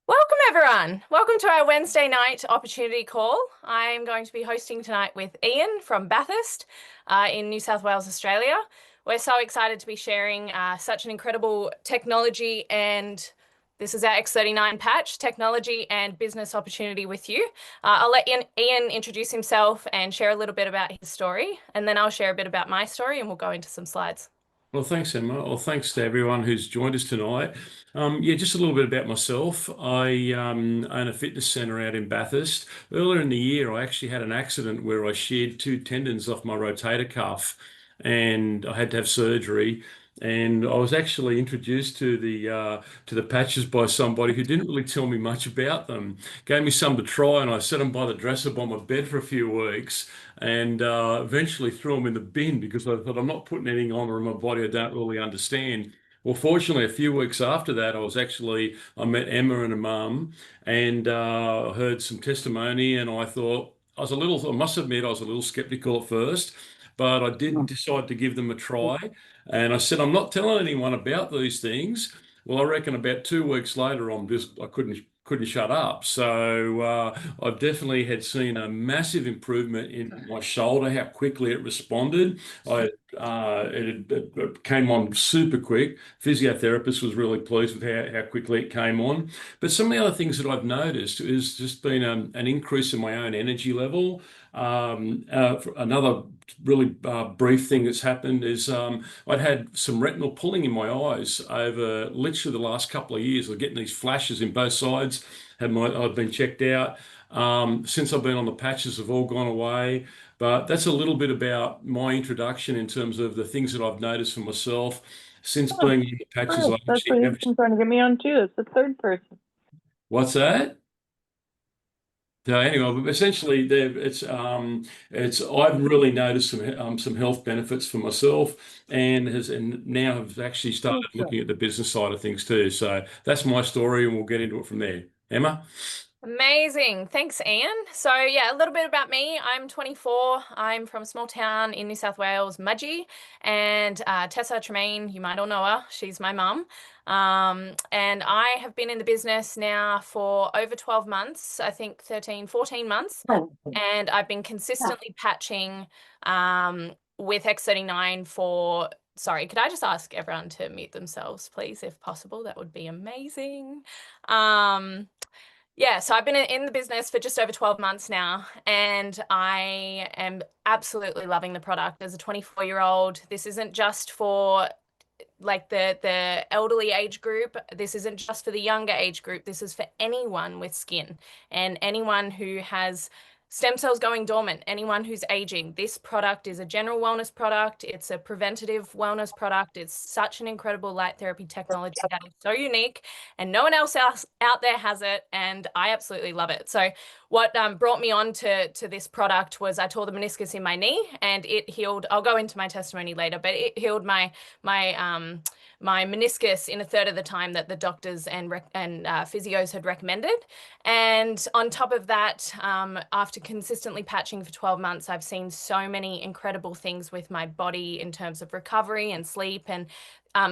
Welcome, everyone. Welcome to our Wednesday night opportunity call. I'm going to be hosting tonight with Ian from Bathurst in New South Wales, Australia. We're so excited to be sharing such an incredible technology, and this is our X39 patch, technology and business opportunity with you. I'll let Ian introduce himself and share a little bit about his story, and then I'll share a bit about my story and we'll go into some slides. Well, thanks, Emma. Well, thanks to everyone who's joined us tonight. Yeah, just a little bit about myself. I own a fitness centre out in Bathurst. Earlier in the year, I actually had an accident where I sheared two tendons off my rotator cuff, and I had to have surgery. And I was actually introduced to the patches by somebody who didn't really tell me much about them. Gave me some to try, and I set them by the dresser by my bed for a few weeks and eventually threw them in the bin because I thought I'm not putting anything on or in my body I don't really understand. Well, fortunately, a few weeks after that, I met Emma and her mum and heard some testimony, and I thought I must admit, I was a little skeptical at first, but I did decide to give them a try. And I said, I'm not telling anyone about these things. Well, I reckon about 2 weeks later, I couldn't shut up. So I've definitely had seen a massive improvement in my shoulder, how quickly it responded. It came on super quick. Physiotherapist was really pleased with how quickly it came on. But some of the other things that I've noticed is just been an increase in my own energy level. Another really brief thing that's happened is I'd had some retinal pulling in my eyes over literally the last couple of years. I'm getting these flashes in both sides. I've been checked out. Since I've been on the patches, have all gone away. But that's a little bit about my introduction in terms of the things that I've noticed for myself since Oh, being in the patches. Chris, I've that's actually what never. he's been trying to get me on too. It's the third person. What's that? So anyway, but essentially, it's I've really noticed some health benefits for myself, and now have actually started looking at the business side of things too. So that's my story, and we'll get into it from there. Emma? Amazing. Thanks, Ian. So, yeah, a little bit about me. I'm 24. I'm from a small town in New South Wales, Mudgee. And Tessa Tremain, you might all know her. She's my mum. And I have been in the business now for over 12 months, I think 13, 14 months. And I've been consistently patching with X39 for. Sorry, could I just ask everyone to mute themselves, please, if possible? That would be amazing. Yeah, so I've been in the business for just over 12 months now, and I am absolutely loving the product. As a 24-year-old, this isn't just for like the elderly age group. This isn't just for the younger age group. This is for anyone with skin and anyone who has stem cells going dormant, anyone who's aging. This product is a general wellness product. It's a preventative wellness product. It's such an incredible light therapy technology that is so unique, and no one else out there has it, and I absolutely love it. So what brought me on to this product was I tore the meniscus in my knee, and it healed. I'll go into my testimony later, but it healed my meniscus in a third of the time that the doctors and physios had recommended. And on top of that, after consistently patching for 12 months, I've seen so many incredible things with my body in terms of recovery and sleep, and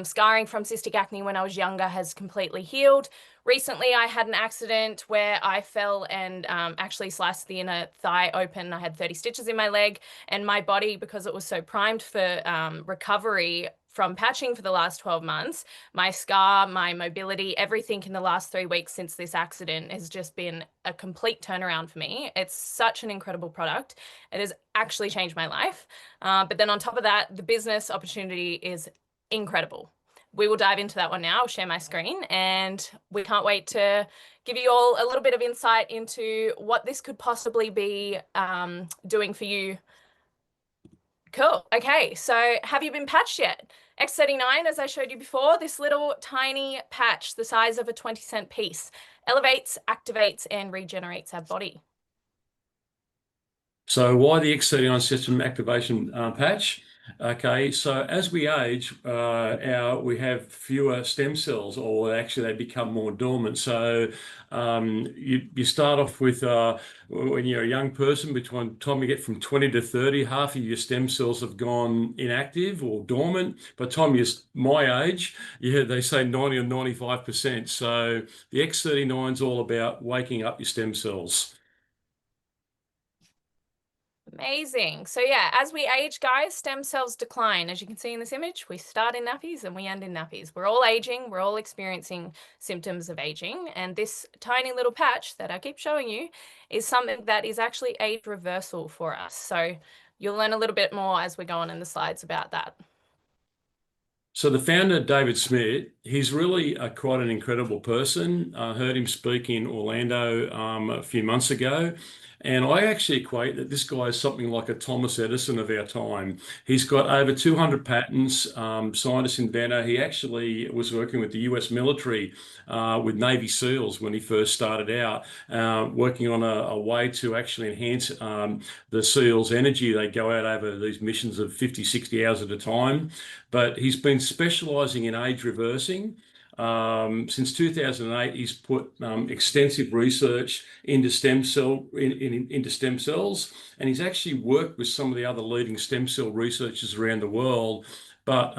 scarring from cystic acne when I was younger has completely healed. Recently, I had an accident where I fell and actually sliced the inner thigh open. I had 30 stitches in my leg, and my body, because it was so primed for recovery from patching for the last 12 months, my scar, my mobility, everything in the last 3 weeks since this accident has just been a complete turnaround for me. It's such an incredible product. It has actually changed my life. But then on top of that, the business opportunity is incredible. We will dive into that one now. I'll share my screen, and we can't wait to give you all a little bit of insight into what this could possibly be doing for you. Cool. Okay, so have you been patched yet? X39, as I showed you before, this little tiny patch the size of a 20-cent piece elevates, activates, and regenerates our body. So why the X39 system activation patch? Okay, so as we age, we have fewer stem cells, or actually they become more dormant. So you start off with when you're a young person, between the time you get from 20 to 30, half of your stem cells have gone inactive or dormant. By the time you're my age, yeah, they say 90 or 95%. So the X39 is all about waking up your stem cells. Amazing. So yeah, as we age, guys, stem cells decline. As you can see in this image, we start in nappies and we end in nappies. We're all aging. We're all experiencing symptoms of aging. And this tiny little patch that I keep showing you is something that is actually age reversal for us. So you'll learn a little bit more as we go on in the slides about that. So the founder, David Smith, he's really quite an incredible person. I heard him speak in Orlando a few months ago, and I actually equate that this guy is something like a Thomas Edison of our time. He's got over 200 patents, scientist inventor. He actually was working with the US military with Navy SEALs when he first started out, working on a way to actually enhance the SEALs' energy. They go out over these missions of 50, 60 hours at a time. But he's been specializing in age reversing. Since 2008, he's put extensive research into into stem cells, and he's actually worked with some of the other leading stem cell researchers around the world. But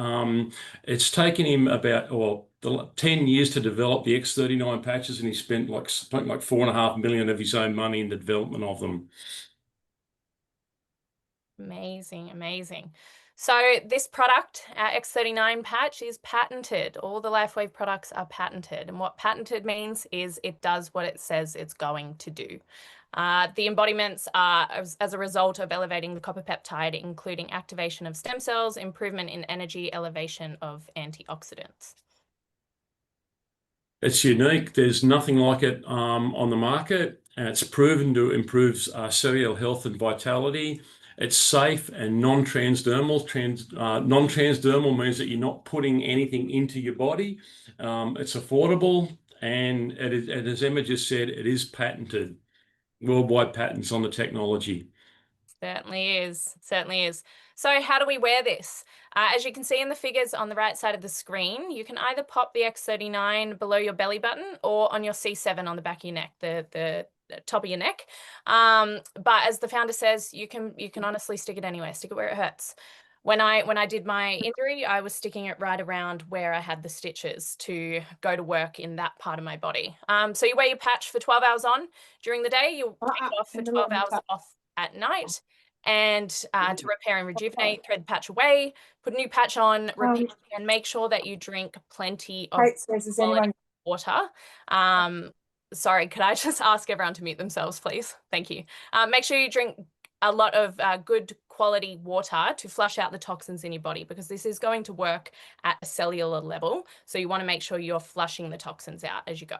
it's taken him about 10 years to develop the X39 patches, and he spent like $4.5 million of his own money in the development of them. Amazing, amazing. So this product, our X39 patch, is patented. All the LifeWave products are patented. And what patented means is it does what it says it's going to do. The embodiments are as a result of elevating the copper peptide, including activation of stem cells, improvement in energy, elevation of antioxidants. It's unique. There's nothing like it on the market, and it's proven to improve cellular health and vitality. It's safe and non-transdermal. Non-transdermal means that you're not putting anything into your body. It's affordable, and as Emma just said, it is patented. Worldwide patents on the technology. Certainly is. Certainly is. So how do we wear this? As you can see in the figures on the right side of the screen, you can either pop the X39 below your belly button or on your C7 on the back of your neck, the top of your neck. But as the founder says, you can honestly stick it anywhere. Stick it where it hurts. When I did my injury, I was sticking it right around where I had the stitches to go to work in that part of my body. So you wear your patch for 12 hours on during the day. You take it off for 12 hours off at night. And to repair and rejuvenate, thread the patch away, put a new patch on, repeat, and make sure that you drink plenty of quality water. Sorry, could I just ask everyone to mute themselves, please? Thank you. Make sure you drink a lot of good quality water to flush out the toxins in your body, because this is going to work at a cellular level. So you want to make sure you're flushing the toxins out as you go.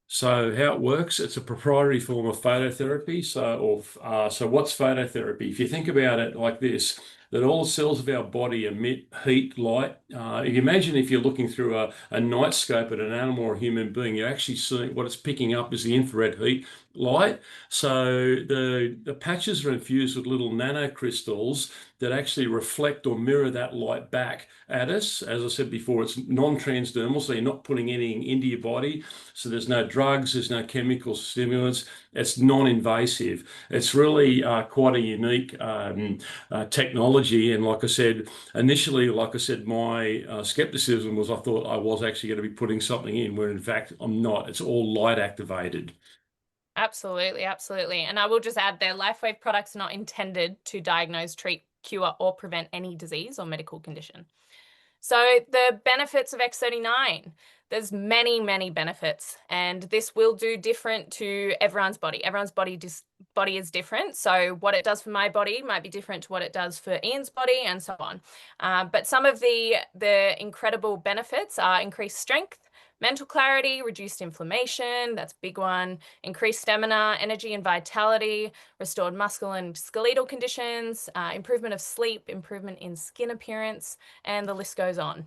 So how it works, it's a proprietary form of phototherapy. So what's phototherapy? If you think about it like this, that all the cells of our body emit heat, light. You imagine if you're looking through a night scope at an animal or a human being, you're actually seeing what it's picking up is the infrared heat light. So the patches are infused with little nanocrystals that actually reflect or mirror that light back at us. As I said before, it's non-transdermal, so you're not putting anything into your body. So there's no drugs, there's no chemical stimulants. It's non-invasive. It's really quite a unique technology. And like I said, initially, my skepticism was I thought I was actually going to be putting something in, where in fact I'm not. It's all light activated. Absolutely, absolutely. And I will just add there, LifeWave products are not intended to diagnose, treat, cure, or prevent any disease or medical condition. So the benefits of X39, there's many, many benefits, and this will do different to everyone's body. Everyone's body is different. So what it does for my body might be different to what it does for Ian's body, and so on. But some of the incredible benefits are increased strength, mental clarity, reduced inflammation, that's a big one, increased stamina, energy and vitality, restored muscle and skeletal conditions, improvement of sleep, improvement in skin appearance, and the list goes on.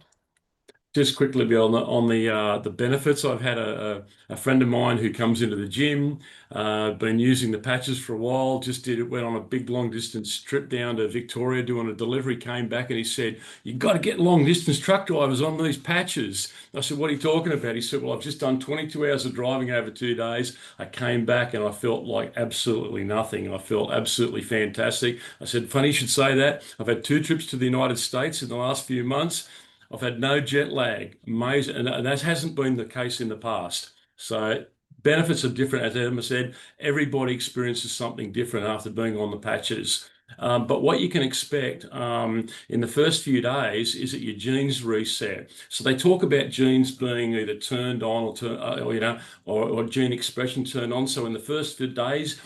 Just quickly on the benefits, I've had a friend of mine who comes into the gym, been using the patches for a while, went on a big long distance trip down to Victoria doing a delivery, came back and he said, "You've got to get long distance truck drivers on these patches." I said, "What are you talking about?" He said, "Well, I've just done 22 hours of driving over 2 days. I came back and I felt like absolutely nothing. I felt absolutely fantastic." I said, "Funny you should say that. I've had 2 trips to the United States in the last few months. I've had no jet lag. Amazing. And that hasn't been the case in the past. So benefits are different. As Emma said, everybody experiences something different after being on the patches. But what you can expect in the first few days is that your genes reset. So they talk about genes being either turned on or gene expression turned on. So in the first few days,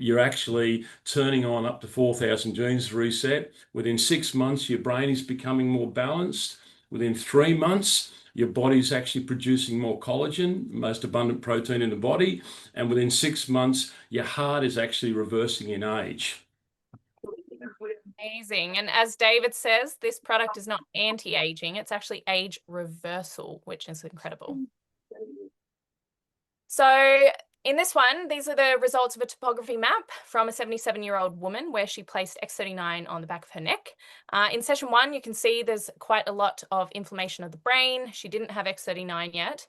you're actually turning on up to 4,000 genes reset. Within 6 months, your brain is becoming more balanced. Within 3 months, your body's actually producing more collagen, most abundant protein in the body. And within 6 months, your heart is actually reversing in age. Amazing. And as David says, this product is not anti-aging, it's actually age reversal, which is incredible. So in this one, these are the results of a topography map from a 77-year-old woman where she placed X39 on the back of her neck. In session 1, you can see there's quite a lot of inflammation of the brain. She didn't have X39 yet,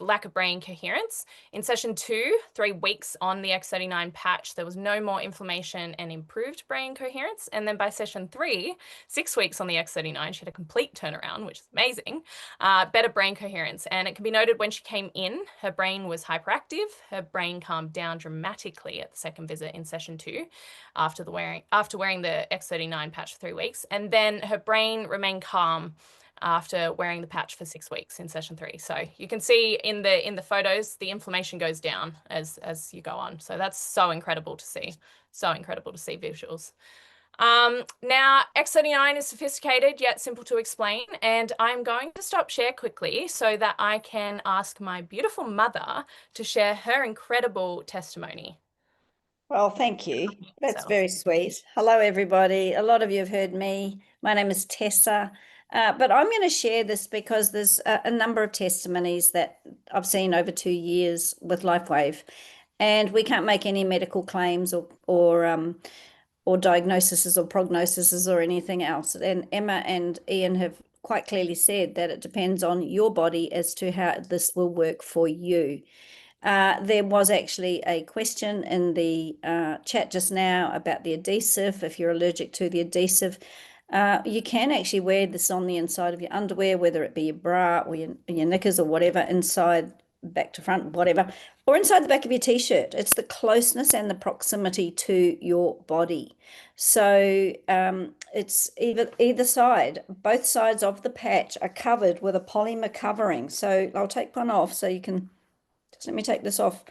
lack of brain coherence. In session 2, 3 weeks on the X39 patch, there was no more inflammation and improved brain coherence. And then by session 3, 6 weeks on the X39, she had a complete turnaround, which is amazing, better brain coherence. And it can be noted when she came in, her brain was hyperactive. Her brain calmed down dramatically at the second visit in session 2 after wearing the X39 patch for 3 weeks. And then her brain remained calm after wearing the patch for 6 weeks in session 3. So you can see in the photos, the inflammation goes down as you go on. So that's so incredible to see. So incredible to see visuals. Now, X39 is sophisticated yet simple to explain, and I'm going to stop share quickly so that I can ask my beautiful mother to share her incredible testimony. Well, thank you. That's very sweet. Hello, everybody. A lot of you have heard me. My name is Tessa, but I'm going to share this because there's a number of testimonies that I've seen over 2 years with LifeWave, and we can't make any medical claims or diagnoses or prognoses or anything else. And Emma and Ian have quite clearly said that it depends on your body as to how this will work for you. There was actually a question in the chat just now about the adhesive. If you're allergic to the adhesive, you can actually wear this on the inside of your underwear, whether it be your bra or your knickers or whatever, inside, back to front, whatever, or inside the back of your t-shirt. It's the closeness and the proximity to your body. So it's either side. Both sides of the patch are covered with a polymer covering. So I'll take one off so you can, just let me take this off.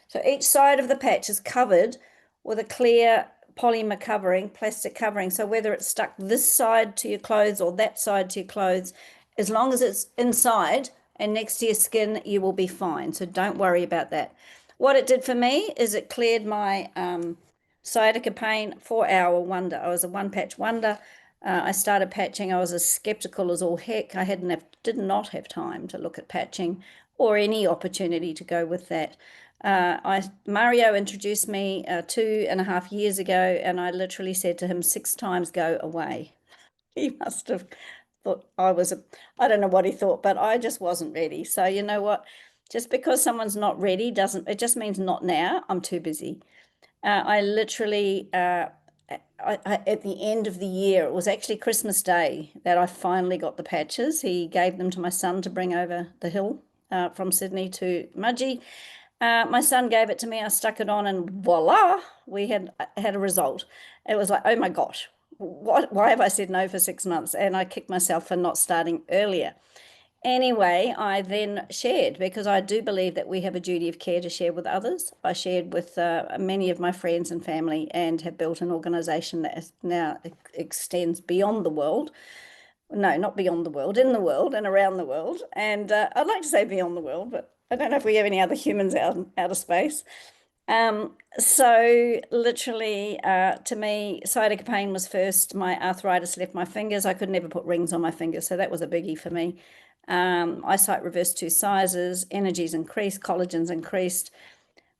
So each side of the patch is covered with a clear polymer covering, plastic covering. So whether it's stuck this side to your clothes or that side to your clothes, as long as it's inside and next to your skin, you will be fine. So don't worry about that. What it did for me is it cleared my sciatica pain, 4-hour wonder. I was a one-patch wonder. I started patching. I was as skeptical as all heck. I did not have time to look at patching or any opportunity to go with that. Mario introduced me 2.5 years ago, and I literally said to him 6 times, "Go away." He must have thought I don't know what he thought, but I just wasn't ready. So you know what? Just because someone's not ready it just means not now. I'm too busy. I literally, at the end of the year, it was actually Christmas Day that I finally got the patches. He gave them to my son to bring over the hill from Sydney to Mudgee. My son gave it to me. I stuck it on, and voila, we had a result. It was like, oh my gosh, why have I said no for 6 months? And I kicked myself for not starting earlier. Anyway, I then shared, because I do believe that we have a duty of care to share with others. I shared with many of my friends and family, and have built an organization that now extends beyond the world. No, not beyond the world, in the world and around the world. And I'd like to say beyond the world, but I don't know if we have any other humans out of space. So literally, to me, sciatica pain was first. My arthritis left my fingers. I could never put rings on my fingers, so that was a biggie for me. eyesight reversed 2 sizes, energy's increased, collagen's increased.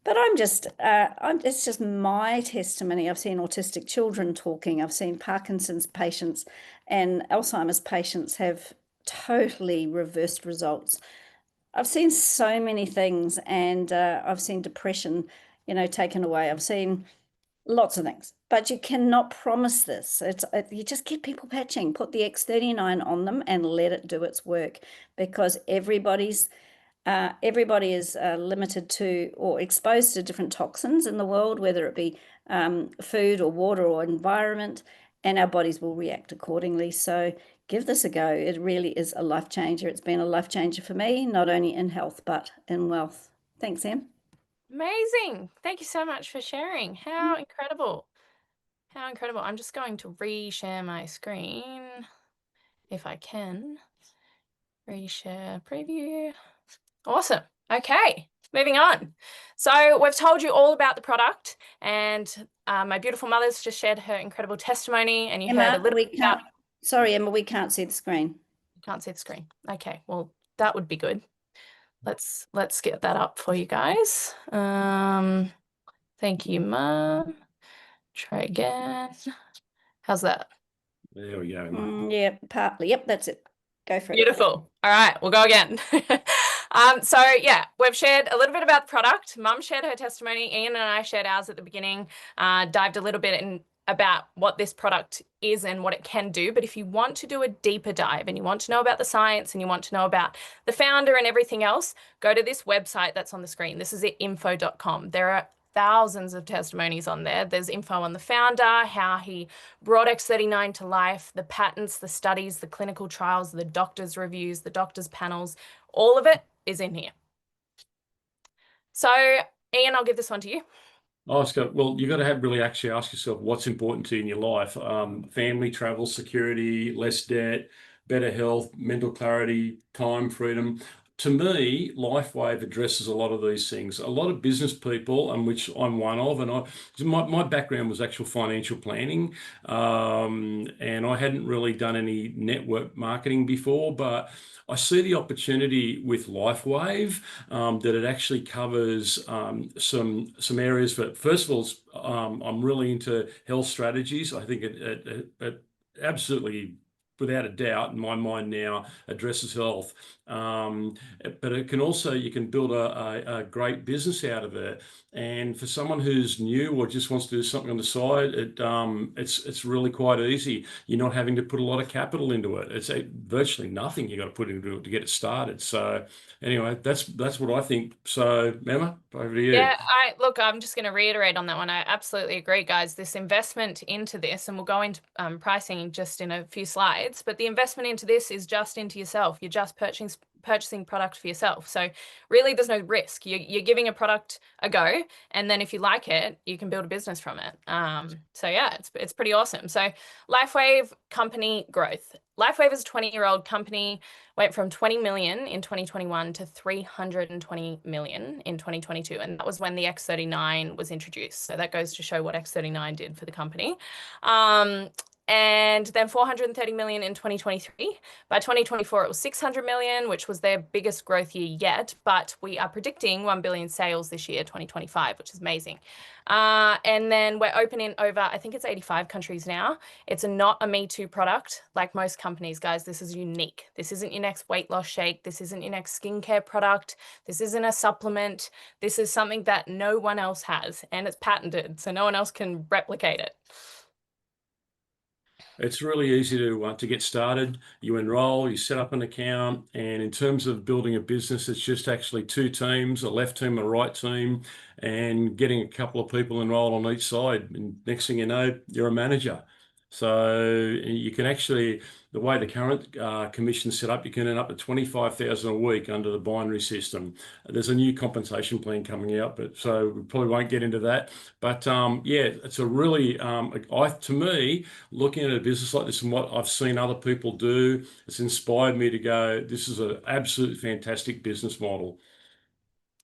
But it's just my testimony. I've seen autistic children talking. I've seen Parkinson's patients and Alzheimer's patients have totally reversed results. I've seen so many things, and I've seen depression, taken away. I've seen lots of things, but you cannot promise this. You just get people patching, put the X39 on them and let it do its work, because everybody is limited to or exposed to different toxins in the world, whether it be food or water or environment, and our bodies will react accordingly. So give this a go. It really is a life changer. It's been a life changer for me, not only in health, but in wealth. Thanks, Em. Amazing. Thank you so much for sharing. How incredible. How incredible. I'm just going to reshare my screen if I can. Reshare preview. Awesome. Okay, moving on. So we've told you all about the product, and my beautiful mother's just shared her incredible testimony, and you heard a little bit about... Sorry, Emma, we can't see the screen. Can't see the screen. Okay, well, that would be good. Let's get that up for you guys. Thank you, Mum. Try again. How's that? There we go. Yeah, partly. Yep, that's it. Go for it. Beautiful. All right, we'll go again. So yeah, we've shared a little bit about the product. Mum shared her testimony. Ian and I shared ours at the beginning, dived a little bit in about what this product is and what it can do. But if you want to do a deeper dive and you want to know about the science and you want to know about the founder and everything else, go to this website that's on the screen. This is info.com. There are thousands of testimonies on there. There's info on the founder, how he brought X39 to life, the patents, the studies, the clinical trials, the doctor's reviews, the doctor's panels, all of it is in here. So Ian, I'll give this one to you. Oh, Scott, well, you've got to really actually ask yourself what's important to you in your life. Family, travel, security, less debt, better health, mental clarity, time, freedom. To me, LifeWave addresses a lot of these things. A lot of business people, and which I'm one of, and my background was actual financial planning, and I hadn't really done any network marketing before, but I see the opportunity with LifeWave that it actually covers some areas. But first of all, I'm really into health strategies. I think it absolutely, without a doubt, in my mind now, addresses health. But it can also, you can build a great business out of it. And for someone who's new or just wants to do something on the side, it's really quite easy. You're not having to put a lot of capital into it. It's virtually nothing you got to put into it to get it started. So anyway, that's what I think. So Emma, over to you. Yeah, look, I'm just going to reiterate on that one. I absolutely agree, guys. This investment into this, and we'll go into pricing just in a few slides, but the investment into this is just into yourself. You're just purchasing product for yourself. So really there's no risk. You're giving a product a go, and then if you like it, you can build a business from it. So yeah, it's pretty awesome. So LifeWave company growth. LifeWave is a 20-year-old company, went from 20 million in 2021 to 320 million in 2022. And that was when the X39 was introduced. So that goes to show what X39 did for the company. And then 430 million in 2023. By 2024, it was 600 million, which was their biggest growth year yet. But we are predicting 1 billion sales this year, 2025, which is amazing. And then we're open in over, I think it's 85 countries now. It's not a Me Too product like most companies, guys. This is unique. This isn't your next weight loss shake. This isn't your next skincare product. This isn't a supplement. This is something that no one else has, and it's patented, so no one else can replicate it. It's really easy to get started. You enroll, you set up an account, and in terms of building a business, it's just actually 2 teams, a left team, a right team, and getting a couple of people enrolled on each side. And next thing you know, you're a manager. So you can actually, the way the current commission's set up, you can earn up to 25,000 a week under the binary system. There's a new compensation plan coming out, but so we probably won't get into that. But yeah, it's a really, to me, looking at a business like this and what I've seen other people do, it's inspired me to go, this is an absolutely fantastic business model.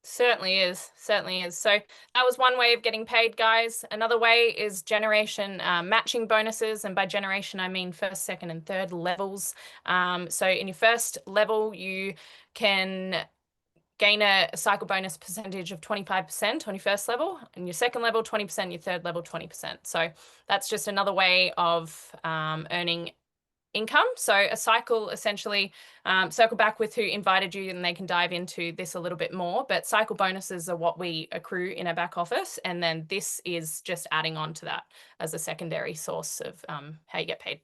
Certainly is. Certainly is. So that was one way of getting paid, guys. Another way is generation matching bonuses. And by generation, I mean first, second, and third levels. So in your first level, you can gain a cycle bonus percentage of 25% on your first level, and your second level, 20%, your third level, 20%. So that's just another way of earning income. So a cycle, essentially, circle back with who invited you and they can dive into this a little bit more, but cycle bonuses are what we accrue in our back office. And then this is just adding on to that as a secondary source of how you get paid.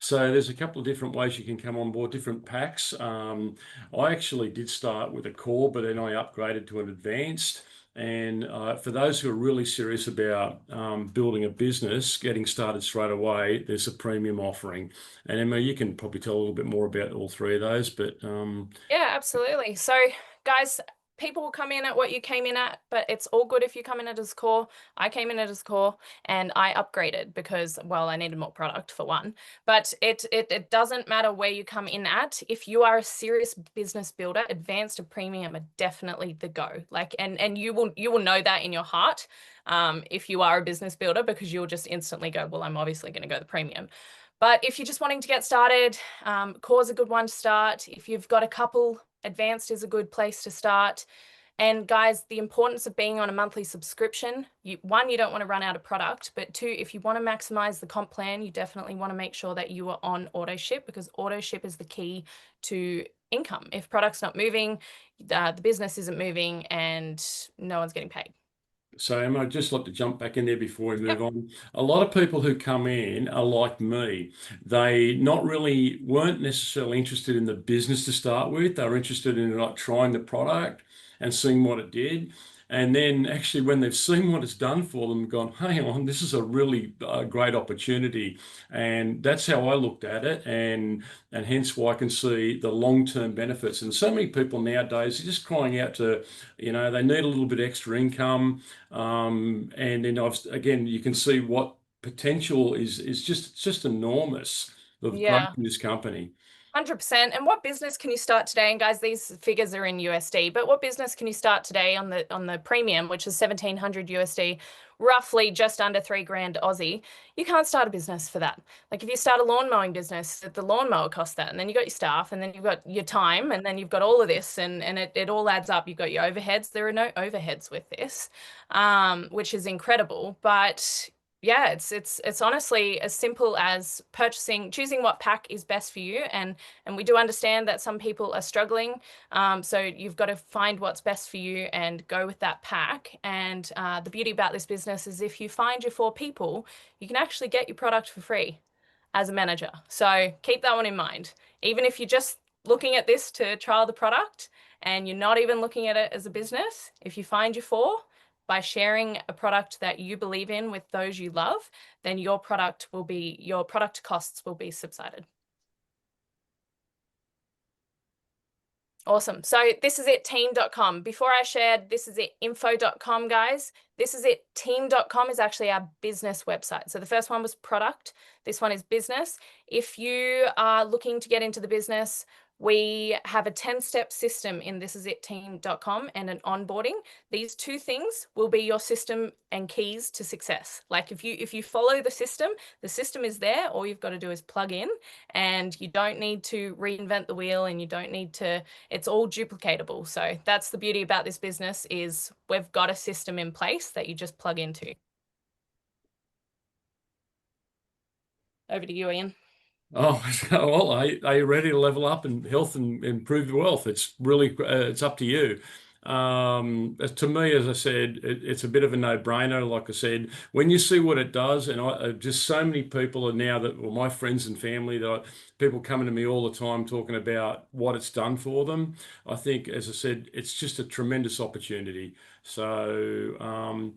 So there's a couple of different ways you can come on board, different packs. I actually did start with a core, but then I upgraded to an advanced. And for those who are really serious about building a business, getting started straight away, there's a premium offering. And Emma, you can probably tell a little bit more about all three of those, but yeah, absolutely. So guys, people will come in at what you came in at, but it's all good if you come in at as core. I came in at as core and I upgraded because, well, I needed more product for one, but it doesn't matter where you come in at. If you are a serious business builder, advanced or premium are definitely the go. Like, and you will know that in your heart if you are a business builder, because you'll just instantly go, well, I'm obviously going to go the premium. But if you're just wanting to get started, core is a good one to start. If you've got a couple, advanced is a good place to start. And guys, the importance of being on a monthly subscription, one, you don't want to run out of product, but two, if you want to maximize the comp plan, you definitely want to make sure that you are on auto ship, because auto ship is the key to income. If product's not moving, the business isn't moving and no one's getting paid. so Emma, I'd just like to jump back in there before we move on. A lot of people who come in are like me. They weren't necessarily interested in the business to start with. They were interested in like trying the product and seeing what it did. And then actually when they've seen what it's done for them, gone, hang on, this is a really great opportunity. And that's how I looked at it. And hence why I can see the long-term benefits. And so many people nowadays are just crying out to, they need a little bit extra income. And then again, you can see what potential is just enormous of growth in this company. 100%. And what business can you start today? And guys, these figures are in USD, but what business can you start today on the premium, which is 1,700 USD, roughly just under 3 grand Aussie? You can't start a business for that. Like if you start a lawn mowing business, the lawnmower costs that, and then you got your staff, and then you've got your time, and then you've got all of this, and it all adds up. You've got your overheads. There are no overheads with this, which is incredible. But yeah, it's honestly as simple as choosing what pack is best for you. And we do understand that some people are struggling. So you've got to find what's best for you and go with that pack. And the beauty about this business is if you find your 4 people, you can actually get your product for free as a manager. So keep that one in mind. Even if you're just looking at this to trial the product and you're not even looking at it as a business, if you find your 4, by sharing a product that you believe in with those you love, then your product costs will be subsided. Awesome. So this is it, team.com. Before I shared this is it info.com, guys. This is it team.com is actually our business website. So the first one was product. This one is business. If you are looking to get into the business, we have a 10-step system in thisisitteam.com and an onboarding. These 2 things will be your system and keys to success. Like if you follow the system is there. All you've got to do is plug in, and you don't need to reinvent the wheel, and you don't need to, it's all duplicatable. So that's the beauty about this business, is we've got a system in place that you just plug into. Over to you, Ian. Oh, well, are you ready to level up in health and improve your wealth? It's really, it's up to you. To me, as I said, it's a bit of a no-brainer. Like I said, when you see what it does, and just so many people are now my friends and family, people coming to me all the time talking about what it's done for them. I think, as I said, it's just a tremendous opportunity. So,